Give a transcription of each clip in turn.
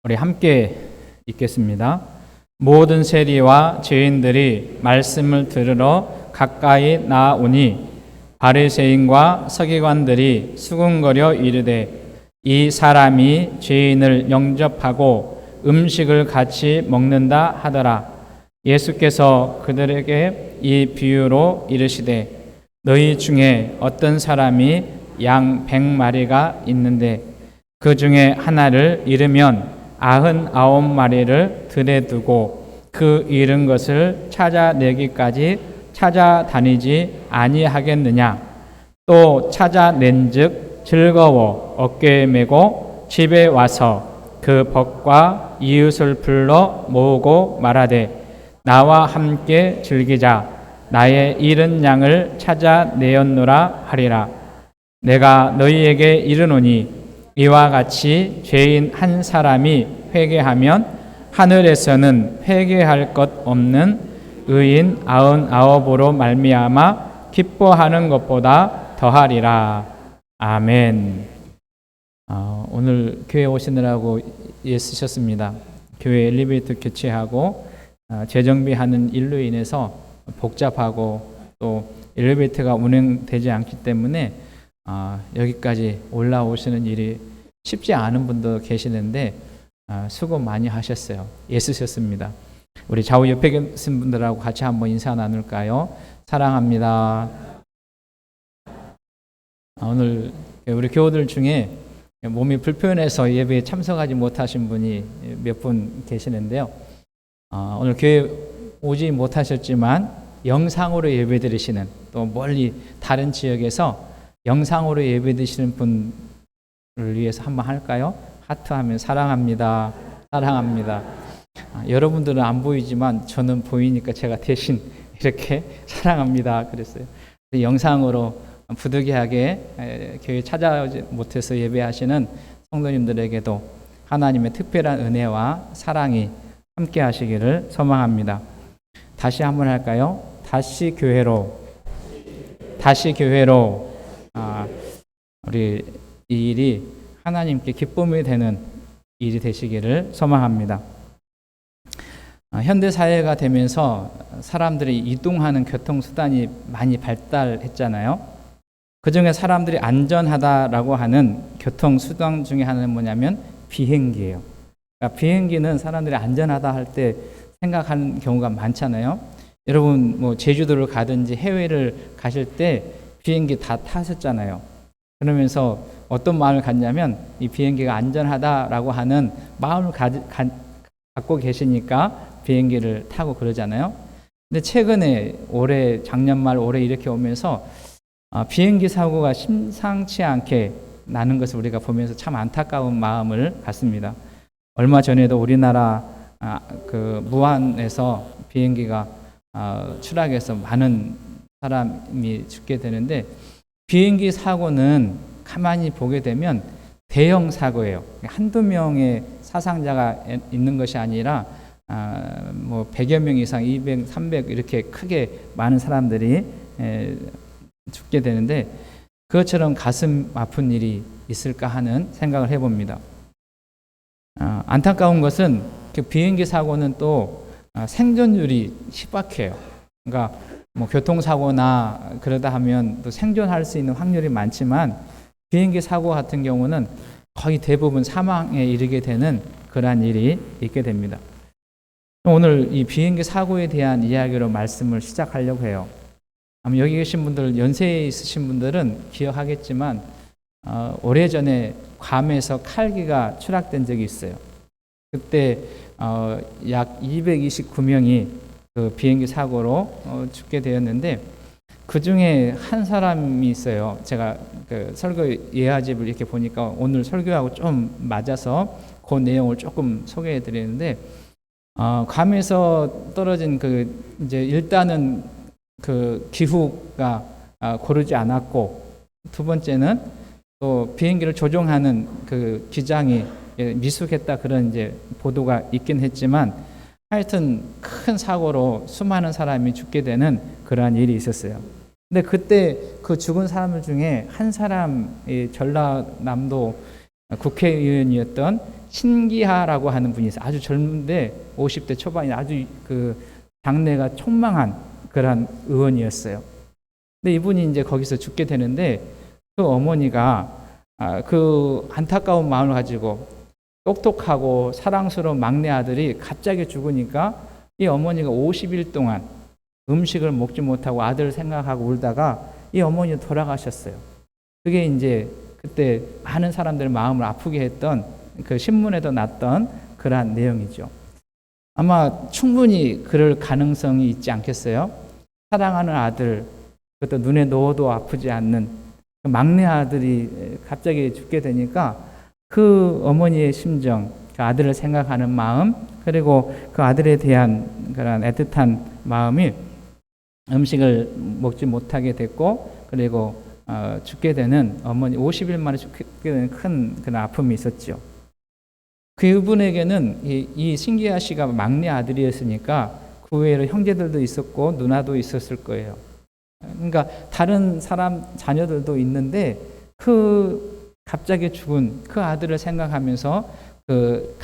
우리 함께 읽겠습니다. 모든 세리와 죄인들이 말씀을 들으러 가까이 나오니 바리새인과 서기관들이 수군거려 이르되 이 사람이 죄인을 영접하고 음식을 같이 먹는다 하더라. 예수께서 그들에게 이 비유로 이르시되 너희 중에 어떤 사람이 양 100마리가 있는데 그 중에 하나를 잃으면 99마리를 들에 두고 그 잃은 것을 찾아내기까지 찾아다니지 아니하겠느냐. 또 찾아낸즉 즐거워 어깨에 메고 집에 와서 그 벗과 이웃을 불러 모으고 말하되 나와 함께 즐기자. 나의 잃은 양을 찾아내었노라 하리라. 내가 너희에게 이르노니 이와 같이 죄인 한 사람이 회개하면 하늘에서는 회개할 것 없는 의인 99으로 말미암아 기뻐하는 것보다 더하리라. 아멘. 오늘 교회 오시느라고 애쓰셨습니다. 교회 엘리베이터 교체하고 재정비하는 일로 인해서 복잡하고 또 엘리베이터가 운행되지 않기 때문에 여기까지 올라오시는 일이 쉽지 않은 분도 계시는데 수고 많이 하셨어요. 애쓰셨습니다. 우리 좌우 옆에 계신 분들하고 같이 한번 인사 나눌까요? 사랑합니다. 오늘 우리 교우들 중에 몸이 불편해서 예배에 참석하지 못하신 분이 몇 분 계시는데요. 오늘 교회 오지 못하셨지만 영상으로 예배 드리시는 또 멀리 다른 지역에서 영상으로 예배 드리시는 분을 위해서 한번 할까요? 하트하면 사랑합니다. 사랑합니다. 여러분들은 안 보이지만 저는 보이니까 제가 대신 이렇게 사랑합니다 그랬어요. 영상으로 부득이하게 교회 찾아오지 못해서 예배하시는 성도님들에게도 하나님의 특별한 은혜와 사랑이 함께 하시기를 소망합니다. 다시 한번 할까요? 다시 교회로. 다시 교회로. 우리 이 일이 하나님께 기쁨이 되는 일이 되시기를 소망합니다. 현대 사회가 되면서 사람들이 이동하는 교통수단이 많이 발달했잖아요. 그중에 사람들이 안전하다라고 하는 교통수단 중에 하나는 뭐냐면 비행기예요. 그러니까 비행기는 사람들이 안전하다 할 때 생각하는 경우가 많잖아요. 여러분 뭐 제주도를 가든지 해외를 가실 때 비행기 다 타셨잖아요. 그러면서 어떤 마음을 갖냐면 이 비행기가 안전하다라고 하는 마음을 갖고 계시니까 비행기를 타고 그러잖아요. 근데 최근에 올해 작년 말 올해 이렇게 오면서 비행기 사고가 심상치 않게 나는 것을 우리가 보면서 참 안타까운 마음을 갖습니다. 얼마 전에도 우리나라 그 무안에서 비행기가 추락해서 많은 사람이 죽게 되는데 비행기 사고는 가만히 보게 되면 대형 사고예요. 한두 명의 사상자가 있는 것이 아니라 뭐 100여 명 이상, 200, 300 이렇게 크게 많은 사람들이 죽게 되는데 그것처럼 가슴 아픈 일이 있을까 하는 생각을 해봅니다. 안타까운 것은 그 비행기 사고는 또 생존율이 희박해요. 그러니까 뭐 교통사고나 그러다 하면 또 생존할 수 있는 확률이 많지만 비행기 사고 같은 경우는 거의 대부분 사망에 이르게 되는 그러한 일이 있게 됩니다. 오늘 이 비행기 사고에 대한 이야기로 말씀을 시작하려고 해요. 아마 여기 계신 분들 연세에 있으신 분들은 기억하겠지만 오래전에 괌에서 칼기가 추락된 적이 있어요. 그때 약 229명이 그 비행기 사고로 죽게 되었는데 그 중에 한 사람이 있어요. 제가 그 설교 예화집을 이렇게 보니까 오늘 설교하고 좀 맞아서 그 내용을 조금 소개해 드리는데 괌에서 떨어진 그 이제 일단은 그 기후가 고르지 않았고 두 번째는 또 비행기를 조종하는 그 기장이 미숙했다 그런 이제 보도가 있긴 했지만 하여튼 큰 사고로 수많은 사람이 죽게 되는 그러한 일이 있었어요. 근데 그때 그 죽은 사람들 중에 한 사람이 전라남도 국회의원이었던 신기하라고 하는 분이 있어요. 아주 젊은데 50대 초반이 아주 그 장래가 촉망한 그런 의원이었어요. 근데 이분이 이제 거기서 죽게 되는데 그 어머니가 그 안타까운 마음을 가지고 똑똑하고 사랑스러운 막내 아들이 갑자기 죽으니까 이 어머니가 50일 동안 음식을 먹지 못하고 아들을 생각하고 울다가 이 어머니 돌아가셨어요. 그게 이제 그때 많은 사람들의 마음을 아프게 했던 그 신문에도 났던 그러한 내용이죠. 아마 충분히 그럴 가능성이 있지 않겠어요? 사랑하는 아들, 그것도 눈에 넣어도 아프지 않는 그 막내 아들이 갑자기 죽게 되니까 그 어머니의 심정, 그 아들을 생각하는 마음, 그리고 그 아들에 대한 그런 애틋한 마음이 음식을 먹지 못하게 됐고, 그리고 죽게 되는 어머니 50일 만에 죽게 되는 큰 그런 아픔이 있었죠. 그분에게는 이 신기하 씨가 막내 아들이었으니까 그 외에는 형제들도 있었고 누나도 있었을 거예요. 그러니까 다른 사람 자녀들도 있는데 그 갑자기 죽은 그 아들을 생각하면서 그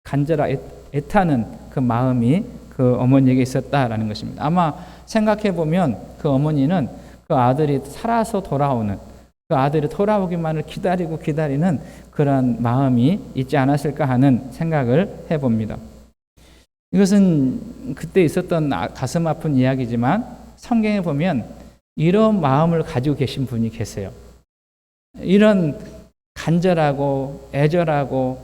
간절하 애타는 그 마음이 그 어머니에게 있었다라는 것입니다. 아마 생각해 보면 그 어머니는 그 아들이 살아서 돌아오는, 그 아들이 돌아오기만을 기다리는 그런 마음이 있지 않았을까 하는 생각을 해봅니다. 이것은 그때 있었던 가슴 아픈 이야기지만 성경에 보면 이런 마음을 가지고 계신 분이 계세요. 이런 간절하고 애절하고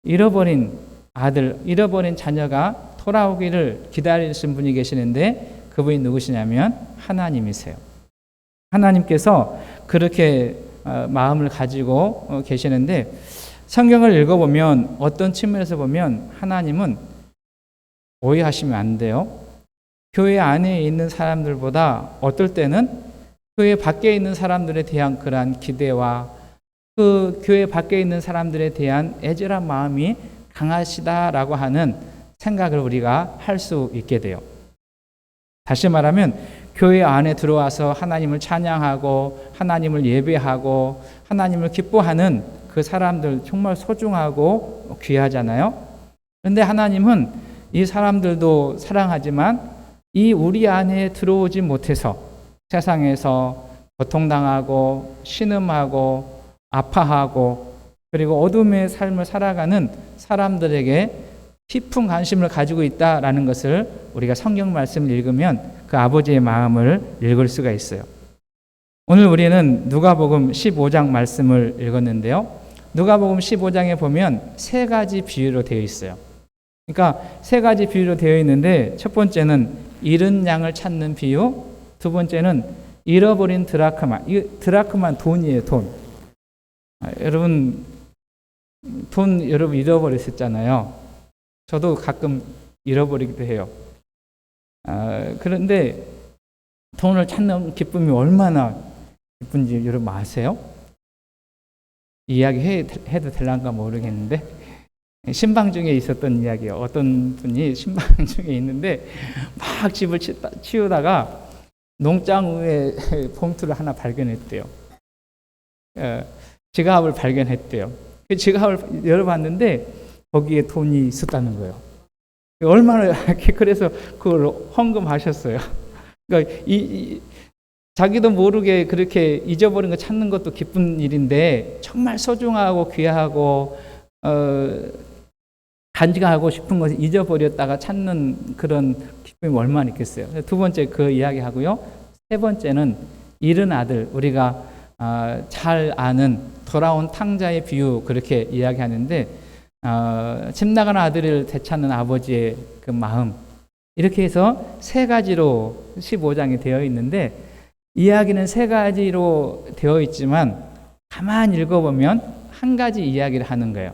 잃어버린 아들, 잃어버린 자녀가 돌아오기를 기다리신 분이 계시는데 그분이 누구시냐면 하나님이세요. 하나님께서 그렇게 마음을 가지고 계시는데 성경을 읽어보면 어떤 측면에서 보면 하나님은 오해하시면 안 돼요. 교회 안에 있는 사람들보다 어떨 때는 교회 밖에 있는 사람들에 대한 그러한 기대와 그 교회 밖에 있는 사람들에 대한 애절한 마음이 강하시다라고 하는 생각을 우리가 할 수 있게 돼요. 다시 말하면 교회 안에 들어와서 하나님을 찬양하고 하나님을 예배하고 하나님을 기뻐하는 그 사람들 정말 소중하고 귀하잖아요. 그런데 하나님은 이 사람들도 사랑하지만 이 우리 안에 들어오지 못해서 세상에서 고통당하고 신음하고 아파하고 그리고 어둠의 삶을 살아가는 사람들에게 깊은 관심을 가지고 있다라는 것을 우리가 성경 말씀을 읽으면 그 아버지의 마음을 읽을 수가 있어요. 오늘 우리는 누가복음 15장 말씀을 읽었는데요. 누가복음 15장에 보면 세 가지 비유로 되어 있어요. 그러니까 세 가지 비유로 되어 있는데 첫 번째는 잃은 양을 찾는 비유, 두 번째는 잃어버린 드라크마. 이 드라크마는 돈이에요, 돈. 여러분 돈 여러분 잃어버렸었잖아요. 저도 가끔 잃어버리기도 해요. 그런데 돈을 찾는 기쁨이 얼마나 기쁜지 여러분 아세요? 이야기 해도 될란가 모르겠는데 신방 중에 있었던 이야기예요. 어떤 분이 신방 중에 있는데 막 집을 치우다가 농장 위에 봉투를 하나 발견했대요. 지갑을 발견했대요. 그 지갑을 열어봤는데 거기에 돈이 있었다는 거예요. 얼마나 그래서 그걸 헌금하셨어요. 그러니까 자기도 모르게 그렇게 잊어버린 거 찾는 것도 기쁜 일인데 정말 소중하고 귀하고 간직하고 싶은 것을 잊어버렸다가 찾는 그런 기쁨이 얼마나 있겠어요. 두 번째 그 이야기하고요. 세 번째는 잃은 아들, 우리가 잘 아는 돌아온 탕자의 비유 그렇게 이야기하는데 집 나가는 아들을 되찾는 아버지의 그 마음, 이렇게 해서 세 가지로 15장이 되어 있는데 이야기는 세 가지로 되어 있지만 가만히 읽어보면 한 가지 이야기를 하는 거예요.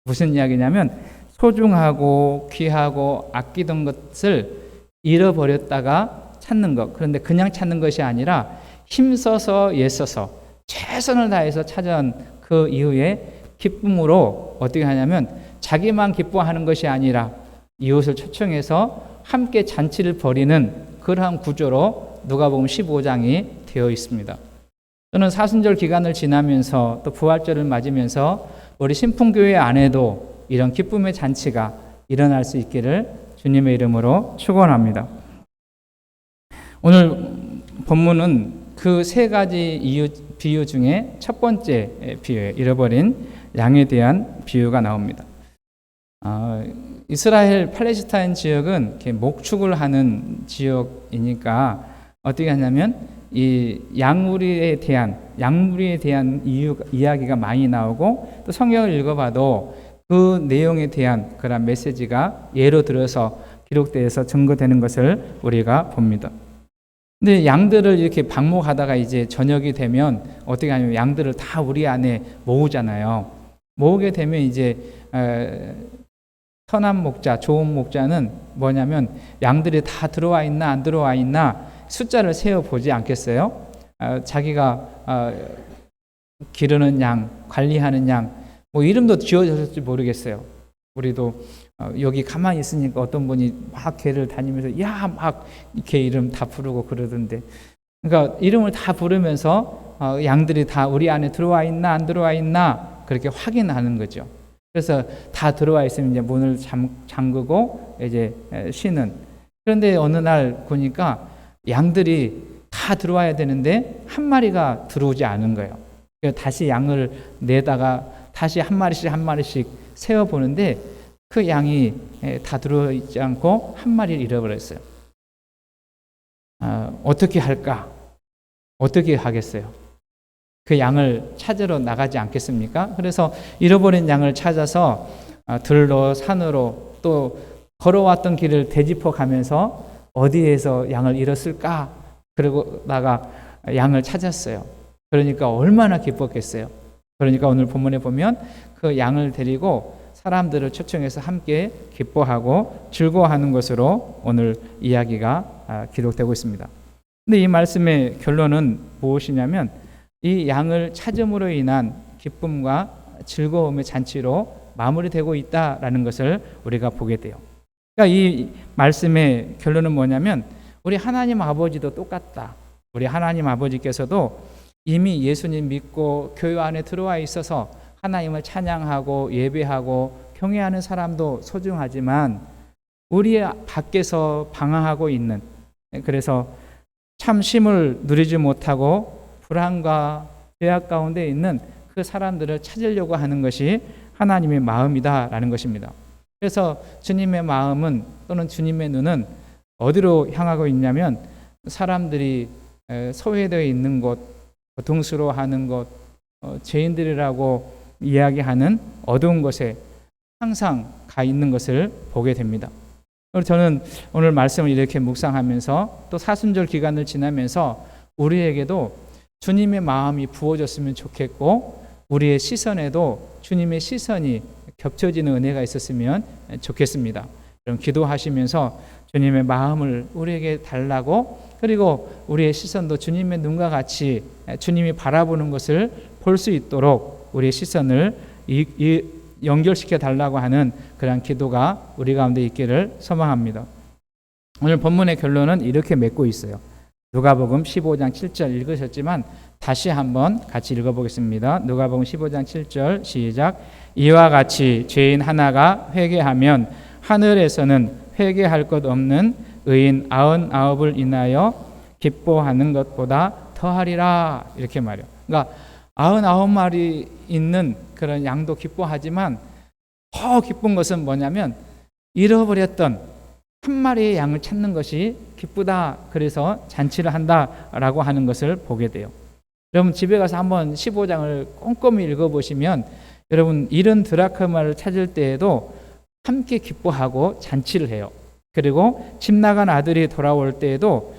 무슨 이야기냐면 소중하고 귀하고 아끼던 것을 잃어버렸다가 찾는 것. 그런데 그냥 찾는 것이 아니라 힘써서 애써서 최선을 다해서 찾아온 그 이후에 기쁨으로 어떻게 하냐면 자기만 기뻐하는 것이 아니라 이웃을 초청해서 함께 잔치를 벌이는 그러한 구조로 누가복음 15장이 되어 있습니다. 또는 사순절 기간을 지나면서 또 부활절을 맞으면서 우리 신풍교회 안에도 이런 기쁨의 잔치가 일어날 수 있기를 주님의 이름으로 축원합니다. 오늘 본문은 그 세 가지 비유 중에 첫 번째 비유에 잃어버린 양에 대한 비유가 나옵니다. 이스라엘 팔레스타인 지역은 이렇게 목축을 하는 지역이니까 어떻게 하냐면 이 양무리에 대한 이야기가 많이 나오고 또 성경을 읽어봐도 그 내용에 대한 그런 메시지가 예로 들어서 기록되어서 증거되는 것을 우리가 봅니다. 근데 양들을 이렇게 방목하다가 이제 저녁이 되면 어떻게 하냐면 양들을 다 우리 안에 모으잖아요. 모으게 되면 이제 선한 목자, 좋은 목자는 뭐냐면 양들이 다 들어와 있나 안 들어와 있나 숫자를 세어 보지 않겠어요? 자기가 기르는 양, 관리하는 양, 뭐 이름도 지어졌을지 모르겠어요. 우리도 여기 가만히 있으니까 어떤 분이 막 개를 다니면서 야 막 개 이름 다 부르고 그러던데, 그러니까 이름을 다 부르면서 양들이 다 우리 안에 들어와 있나 안 들어와 있나 그렇게 확인하는 거죠. 그래서 다 들어와 있으면 이제 문을 잠그고 이제 쉬는. 그런데 어느 날 보니까 양들이 다 들어와야 되는데 한 마리가 들어오지 않은 거예요. 그래서 다시 양을 내다가 다시 한 마리씩 세어 보는데 그 양이 다 들어있지 않고 한 마리를 잃어버렸어요. 어떻게 할까? 어떻게 하겠어요? 그 양을 찾으러 나가지 않겠습니까? 그래서 잃어버린 양을 찾아서 들로 산으로 또 걸어왔던 길을 되짚어 가면서 어디에서 양을 잃었을까? 그러다가 양을 찾았어요. 그러니까 얼마나 기뻤겠어요. 그러니까 오늘 본문에 보면 그 양을 데리고 사람들을 초청해서 함께 기뻐하고 즐거워하는 것으로 오늘 이야기가 기록되고 있습니다. 근데 이 말씀의 결론은 무엇이냐면 이 양을 찾음으로 인한 기쁨과 즐거움의 잔치로 마무리되고 있다라는 것을 우리가 보게 돼요. 그러니까 이 말씀의 결론은 뭐냐면 우리 하나님 아버지도 똑같다. 우리 하나님 아버지께서도 이미 예수님 믿고 교회 안에 들어와 있어서 하나님을 찬양하고 예배하고 경외하는 사람도 소중하지만 우리 밖에서 방황하고 있는, 그래서 참 쉼을 누리지 못하고 불안과 죄악 가운데 있는 그 사람들을 찾으려고 하는 것이 하나님의 마음이다라는 것입니다. 그래서 주님의 마음은 또는 주님의 눈은 어디로 향하고 있냐면 사람들이 소외되어 있는 곳, 고통스러워하는 곳, 죄인들이라고 이야기하는 어두운 곳에 항상 가 있는 것을 보게 됩니다. 그래서 저는 오늘 말씀을 이렇게 묵상하면서 또 사순절 기간을 지나면서 우리에게도 주님의 마음이 부어졌으면 좋겠고 우리의 시선에도 주님의 시선이 겹쳐지는 은혜가 있었으면 좋겠습니다. 그럼 기도하시면서 주님의 마음을 우리에게 달라고, 그리고 우리의 시선도 주님의 눈과 같이 주님이 바라보는 것을 볼 수 있도록 우리의 시선을 연결시켜 달라고 하는 그런 기도가 우리 가운데 있기를 소망합니다. 오늘 본문의 결론은 이렇게 맺고 있어요. 누가복음 15장 7절 읽으셨지만 다시 한번 같이 읽어보겠습니다. 누가복음 15장 7절 시작. 이와 같이 죄인 하나가 회개하면 하늘에서는 회개할 것 없는 의인 99을 인하여 기뻐하는 것보다 더하리라, 이렇게 말해요. 그러니까 99마리 있는 그런 양도 기뻐하지만 더 기쁜 것은 뭐냐면 잃어버렸던 한 마리의 양을 찾는 것이 기쁘다. 그래서 잔치를 한다라고 하는 것을 보게 돼요. 여러분 집에 가서 한번 15장을 꼼꼼히 읽어보시면 여러분 잃은 드라크마를 찾을 때에도 함께 기뻐하고 잔치를 해요. 그리고 집 나간 아들이 돌아올 때에도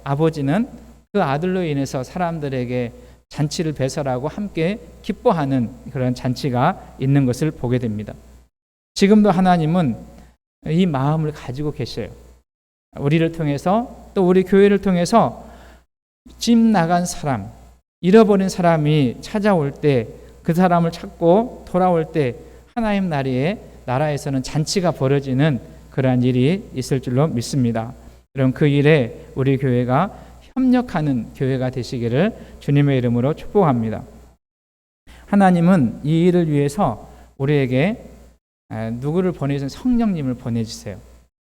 아버지는 그 아들로 인해서 사람들에게 잔치를 배설하고 함께 기뻐하는 그런 잔치가 있는 것을 보게 됩니다. 지금도 하나님은 이 마음을 가지고 계셔요. 우리를 통해서 또 우리 교회를 통해서 집 나간 사람, 잃어버린 사람이 찾아올 때, 그 사람을 찾고 돌아올 때 하나님 나라에서는 잔치가 벌어지는 그러한 일이 있을 줄로 믿습니다. 그럼 그 일에 우리 교회가 협력하는 교회가 되시기를 주님의 이름으로 축복합니다. 하나님은 이 일을 위해서 우리에게 누구를 보내주세요? 성령님을 보내주세요.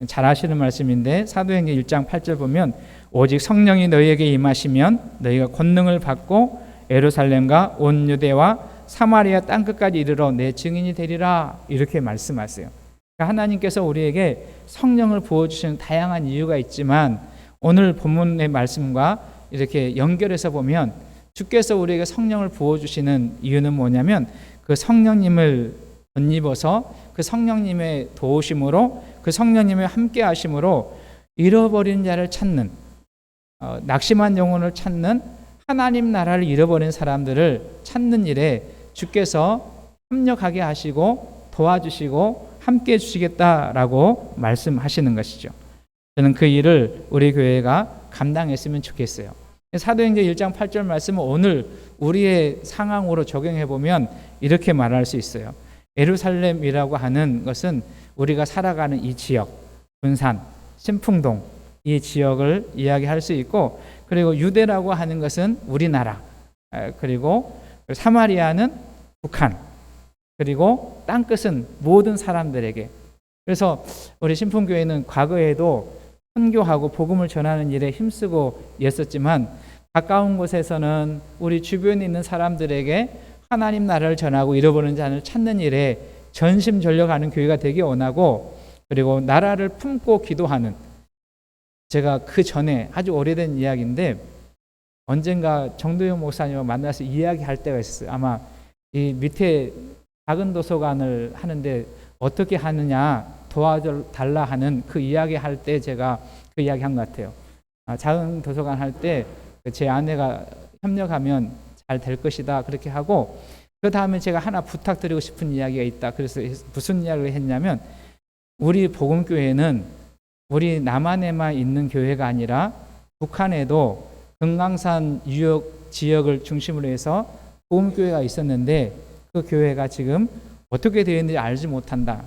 잘 아시는 말씀인데 사도행전 1장 8절 보면 오직 성령이 너희에게 임하시면 너희가 권능을 받고 예루살렘과 온 유대와 사마리아 땅끝까지 이르러 내 증인이 되리라, 이렇게 말씀하세요. 그러니까 하나님께서 우리에게 성령을 부어주시는 다양한 이유가 있지만 오늘 본문의 말씀과 이렇게 연결해서 보면 주께서 우리에게 성령을 부어주시는 이유는 뭐냐면 그 성령님을 덧입어서 그 성령님의 도우심으로, 그 성령님의 함께 하심으로 잃어버린 자를 찾는, 낙심한 영혼을 찾는, 하나님 나라를 잃어버린 사람들을 찾는 일에 주께서 협력하게 하시고 도와주시고 함께 해주시겠다라고 말씀하시는 것이죠. 저는 그 일을 우리 교회가 감당했으면 좋겠어요. 사도행전 1장 8절 말씀은 오늘 우리의 상황으로 적용해 보면 이렇게 말할 수 있어요. 예루살렘이라고 하는 것은 우리가 살아가는 이 지역, 군산, 신풍동 이 지역을 이야기할 수 있고, 그리고 유대라고 하는 것은 우리나라, 그리고 사마리아는 북한, 그리고 땅끝은 모든 사람들에게. 그래서 우리 신풍교회는 과거에도 선교하고 복음을 전하는 일에 힘쓰고 있었지만 가까운 곳에서는 우리 주변에 있는 사람들에게 하나님 나라를 전하고 잃어버린 자를 찾는 일에 전심전력하는 교회가 되기 원하고, 그리고 나라를 품고 기도하는, 제가 그 전에 아주 오래된 이야기인데 언젠가 정도영 목사님과 만나서 이야기할 때가 있었어요. 아마 이 밑에 작은 도서관을 하는데 어떻게 하느냐 도와달라 하는 그 이야기 할 때 제가 그 이야기 한 것 같아요. 작은 도서관 할 때 제 아내가 협력하면 잘 될 것이다 그렇게 하고, 그 다음에 제가 하나 부탁드리고 싶은 이야기가 있다. 그래서 무슨 이야기를 했냐면 우리 복음교회는 우리 남한에만 있는 교회가 아니라 북한에도 금강산 유역 지역을 중심으로 해서 복음교회가 있었는데 그 교회가 지금 어떻게 되어 있는지 알지 못한다.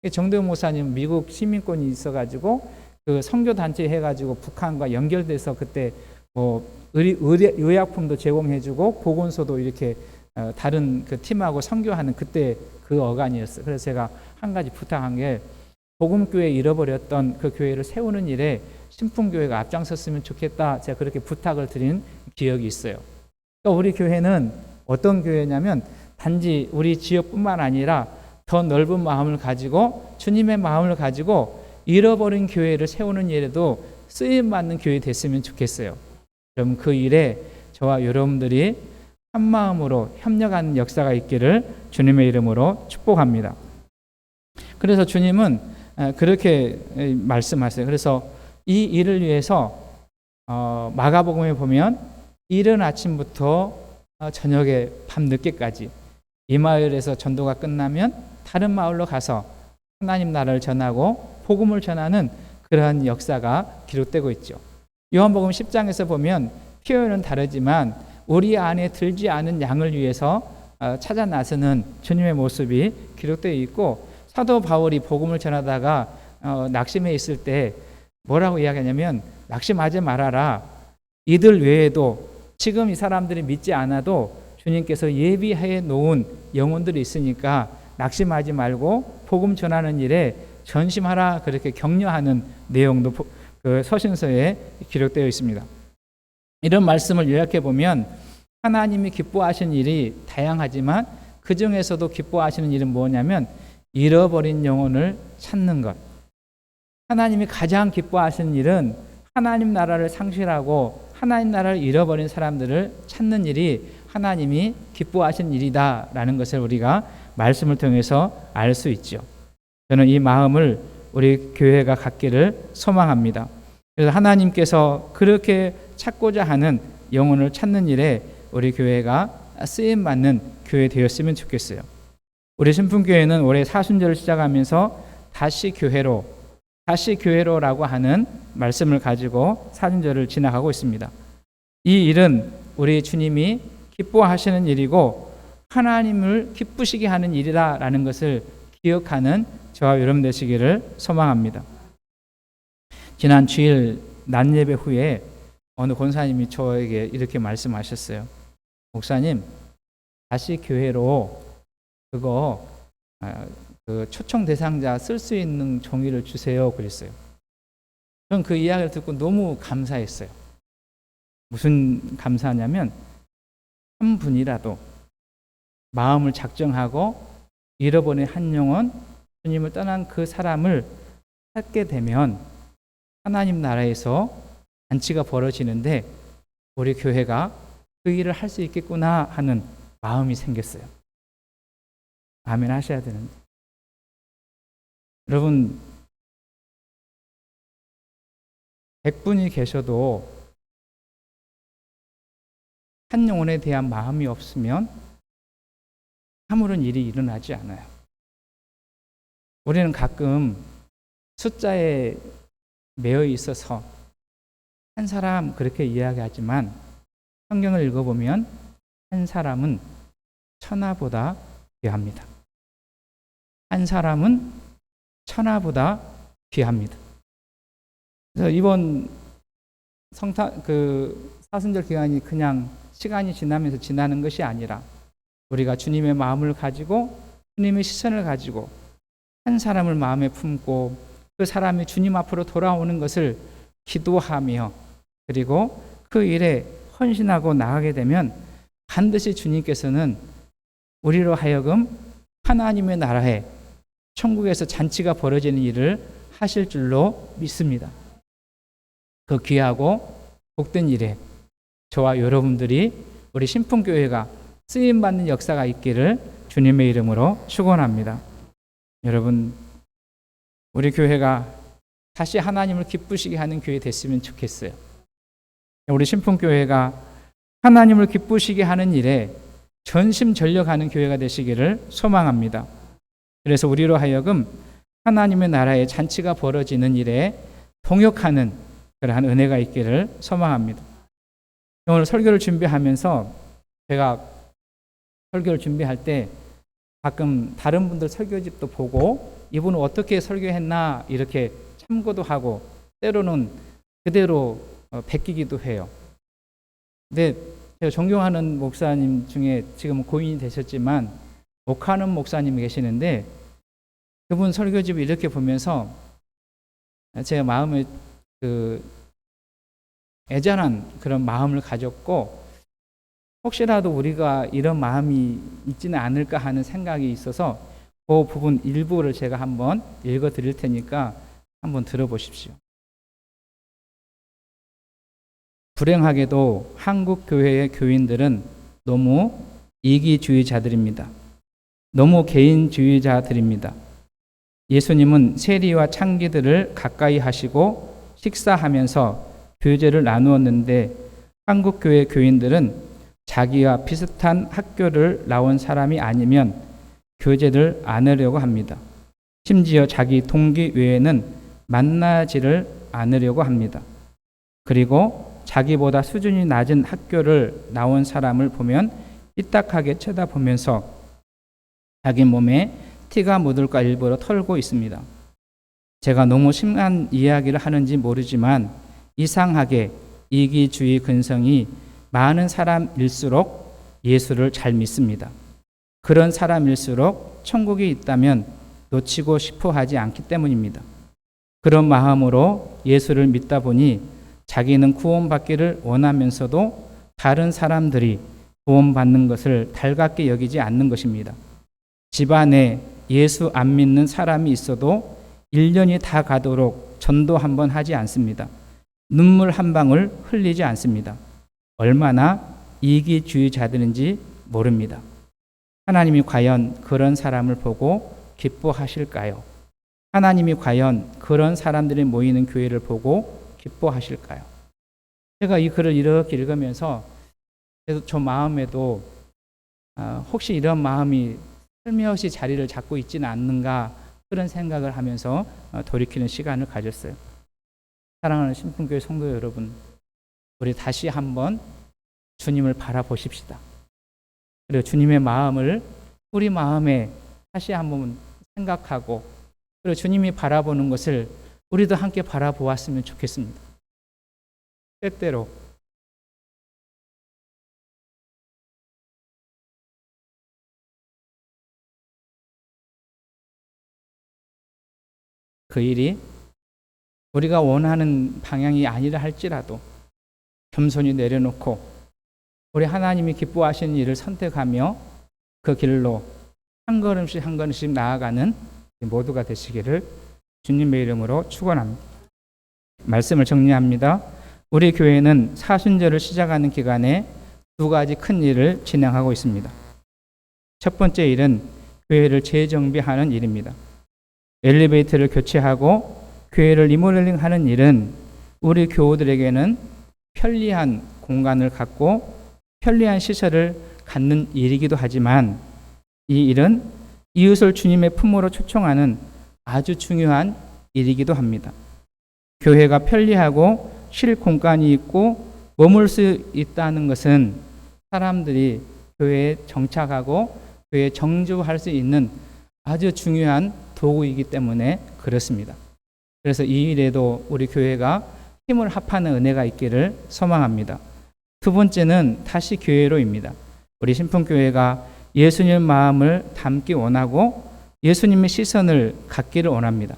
정도영 목사님 미국 시민권이 있어가지고 그 선교단체 해가지고 북한과 연결돼서 그때 뭐 의약품도 제공해주고 보건소도 이렇게 다른 그 팀하고 선교하는 그때 그 어간이었어요. 그래서 제가 한 가지 부탁한 게 복음교회 잃어버렸던 그 교회를 세우는 일에 신풍교회가 앞장섰으면 좋겠다. 제가 그렇게 부탁을 드린 기억이 있어요. 그러니까 우리 교회는 어떤 교회냐면 단지 우리 지역뿐만 아니라 더 넓은 마음을 가지고 주님의 마음을 가지고 잃어버린 교회를 세우는 일에도 쓰임받는 교회 됐으면 좋겠어요. 그럼 그 일에 저와 여러분들이 한 마음으로 협력하는 역사가 있기를 주님의 이름으로 축복합니다. 그래서 주님은 그렇게 말씀하세요. 그래서 이 일을 위해서 마가복음에 보면 이른 아침부터 저녁에 밤늦게까지 이 마을에서 전도가 끝나면 다른 마을로 가서 하나님 나라를 전하고 복음을 전하는 그러한 역사가 기록되고 있죠. 요한복음 10장에서 보면 표현은 다르지만 우리 안에 들지 않은 양을 위해서 찾아 나서는 주님의 모습이 기록되어 있고, 사도 바울이 복음을 전하다가 낙심해 있을 때 뭐라고 이야기하냐면 낙심하지 말아라. 이들 외에도 지금 이 사람들이 믿지 않아도 주님께서 예비해 놓은 영혼들이 있으니까 낙심하지 말고 복음 전하는 일에 전심하라, 그렇게 격려하는 내용도 그 서신서에 기록되어 있습니다. 이런 말씀을 요약해 보면 하나님이 기뻐하시는 일이 다양하지만 그 중에서도 기뻐하시는 일은 뭐냐면 잃어버린 영혼을 찾는 것. 하나님이 가장 기뻐하시는 일은 하나님 나라를 상실하고 하나님 나라를 잃어버린 사람들을 찾는 일이 하나님이 기뻐하시는 일이다라는 것을 우리가 말씀을 통해서 알 수 있죠. 저는 이 마음을 우리 교회가 갖기를 소망합니다. 그래서 하나님께서 그렇게 찾고자 하는 영혼을 찾는 일에 우리 교회가 쓰임받는 교회 되었으면 좋겠어요. 우리 신풍교회는 올해 사순절을 시작하면서 다시 교회로라고 하는 말씀을 가지고 사순절을 지나가고 있습니다. 이 일은 우리 주님이 기뻐하시는 일이고 하나님을 기쁘시게 하는 일이라는 것을 기억하는 저와 여러분 되시기를 소망합니다. 지난 주일 낮예배 후에 어느 권사님이 저에게 이렇게 말씀하셨어요. 목사님, 다시 교회로 그거 그 초청 대상자 쓸 수 있는 종이를 주세요. 그랬어요. 저는 그 이야기를 듣고 너무 감사했어요. 무슨 감사냐면 한 분이라도 마음을 작정하고 잃어버린 한 영혼, 주님을 떠난 그 사람을 찾게 되면 하나님 나라에서 잔치가 벌어지는데 우리 교회가 그 일을 할 수 있겠구나 하는 마음이 생겼어요. 아멘 하셔야 되는데. 여러분, 100분이 계셔도 한 영혼에 대한 마음이 없으면 아무런 일이 일어나지 않아요. 우리는 가끔 숫자에 매여 있어서 한 사람 그렇게 이야기하지만 성경을 읽어보면 한 사람은 천하보다 귀합니다. 한 사람은 천하보다 귀합니다. 그래서 이번 사순절 기간이 그냥 시간이 지나면서 지나는 것이 아니라 우리가 주님의 마음을 가지고 주님의 시선을 가지고 한 사람을 마음에 품고 그 사람이 주님 앞으로 돌아오는 것을 기도하며 그리고 그 일에 헌신하고 나가게 되면 반드시 주님께서는 우리로 하여금 하나님의 나라에 천국에서 잔치가 벌어지는 일을 하실 줄로 믿습니다. 그 귀하고 복된 일에 저와 여러분들이 우리 신풍교회가 쓰임받는 역사가 있기를 주님의 이름으로 축원합니다. 여러분, 우리 교회가 다시 하나님을 기쁘시게 하는 교회 됐으면 좋겠어요. 우리 신풍교회가 하나님을 기쁘시게 하는 일에 전심전력하는 교회가 되시기를 소망합니다. 그래서 우리로 하여금 하나님의 나라의 잔치가 벌어지는 일에 동역하는 그러한 은혜가 있기를 소망합니다. 오늘 설교를 준비하면서 제가 설교를 준비할 때 가끔 다른 분들 설교집도 보고 이분은 어떻게 설교했나 이렇게 참고도 하고 때로는 그대로 베끼기도 해요. 근데 제가 존경하는 목사님 중에 지금 고인이 되셨지만 옥하는 목사님이 계시는데 그분 설교집을 이렇게 보면서 제 마음에 애잔한 그런 마음을 가졌고 혹시라도 우리가 이런 마음이 있지는 않을까 하는 생각이 있어서 그 부분 일부를 제가 한번 읽어 드릴 테니까 한번 들어보십시오. 불행하게도 한국 교회의 교인들은 너무 이기주의자들입니다. 너무 개인주의자들입니다. 예수님은 세리와 창기들을 가까이 하시고 식사하면서 교제를 나누었는데 한국 교회 교인들은 자기와 비슷한 학교를 나온 사람이 아니면 교제를 안 하려고 합니다. 심지어 자기 동기 외에는 만나지를 않으려고 합니다. 그리고 자기보다 수준이 낮은 학교를 나온 사람을 보면 삐딱하게 쳐다보면서 자기 몸에 티가 묻을까 일부러 털고 있습니다. 제가 너무 심한 이야기를 하는지 모르지만 이상하게 이기주의 근성이 많은 사람일수록 예수를 잘 믿습니다. 그런 사람일수록 천국이 있다면 놓치고 싶어 하지 않기 때문입니다. 그런 마음으로 예수를 믿다 보니 자기는 구원받기를 원하면서도 다른 사람들이 구원받는 것을 달갑게 여기지 않는 것입니다. 집안에 예수 안 믿는 사람이 있어도 1년이 다 가도록 전도 한번 하지 않습니다. 눈물 한 방울 흘리지 않습니다. 얼마나 이기주의자들인지 모릅니다. 하나님이 과연 그런 사람을 보고 기뻐하실까요? 하나님이 과연 그런 사람들이 모이는 교회를 보고 기뻐하실까요? 제가 이 글을 이렇게 읽으면서 저 마음에도 혹시 이런 마음이 슬며시 자리를 잡고 있지는 않는가 그런 생각을 하면서 돌이키는 시간을 가졌어요. 사랑하는 신풍교회 성도 여러분, 우리 다시 한번 주님을 바라보십시다. 그리고 주님의 마음을 우리 마음에 다시 한번 생각하고 그리고 주님이 바라보는 것을 우리도 함께 바라보았으면 좋겠습니다. 때때로 그 일이 우리가 원하는 방향이 아니라 할지라도 겸손히 내려놓고 우리 하나님이 기뻐하시는 일을 선택하며 그 길로 한 걸음씩 한 걸음씩 나아가는 모두가 되시기를 주님의 이름으로 축원합니다. 말씀을 정리합니다. 우리 교회는 사순절을 시작하는 기간에 두 가지 큰 일을 진행하고 있습니다. 첫 번째 일은 교회를 재정비하는 일입니다. 엘리베이터를 교체하고 교회를 리모델링하는 일은 우리 교우들에게는 편리한 공간을 갖고 편리한 시설을 갖는 일이기도 하지만 이 일은 이웃을 주님의 품으로 초청하는 아주 중요한 일이기도 합니다. 교회가 편리하고 쉴 공간이 있고 머물 수 있다는 것은 사람들이 교회에 정착하고 교회에 정주할 수 있는 아주 중요한 도구이기 때문에 그렇습니다. 그래서 이 일에도 우리 교회가 힘을 합하는 은혜가 있기를 소망합니다. 두 번째는 다시 교회로입니다. 우리 신풍교회가 예수님 마음을 담기 원하고 예수님의 시선을 갖기를 원합니다.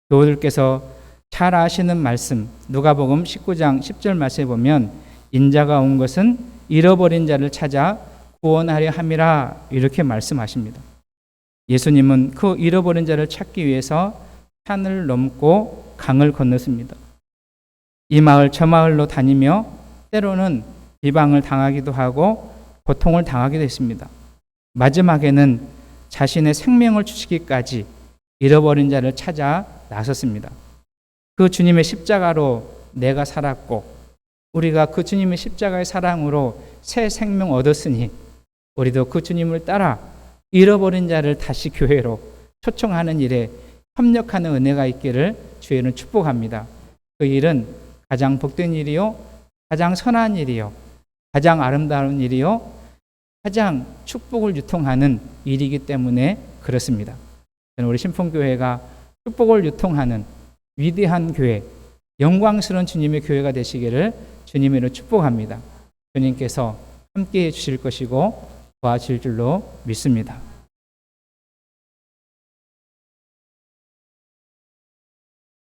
교우들께서 잘 아시는 말씀 누가복음 19장 10절 말씀에 보면 인자가 온 것은 잃어버린 자를 찾아 구원하려 함이라 이렇게 말씀하십니다. 예수님은 그 잃어버린 자를 찾기 위해서 산을 넘고 강을 건넜습니다. 이 마을 저 마을로 다니며 때로는 비방을 당하기도 하고 고통을 당하기도 했습니다. 마지막에는 자신의 생명을 주시기까지 잃어버린 자를 찾아 나섰습니다. 그 주님의 십자가로 내가 살았고 우리가 그 주님의 십자가의 사랑으로 새 생명 얻었으니 우리도 그 주님을 따라 잃어버린 자를 다시 교회로 초청하는 일에 협력하는 은혜가 있기를 주의는 축복합니다. 그 일은 가장 복된 일이요 가장 선한 일이요 가장 아름다운 일이요 가장 축복을 유통하는 일이기 때문에 그렇습니다. 저는 우리 신풍교회가 축복을 유통하는 위대한 교회, 영광스러운 주님의 교회가 되시기를 주님으로 축복합니다. 주님께서 함께해 주실 것이고 도와주실 줄로 믿습니다.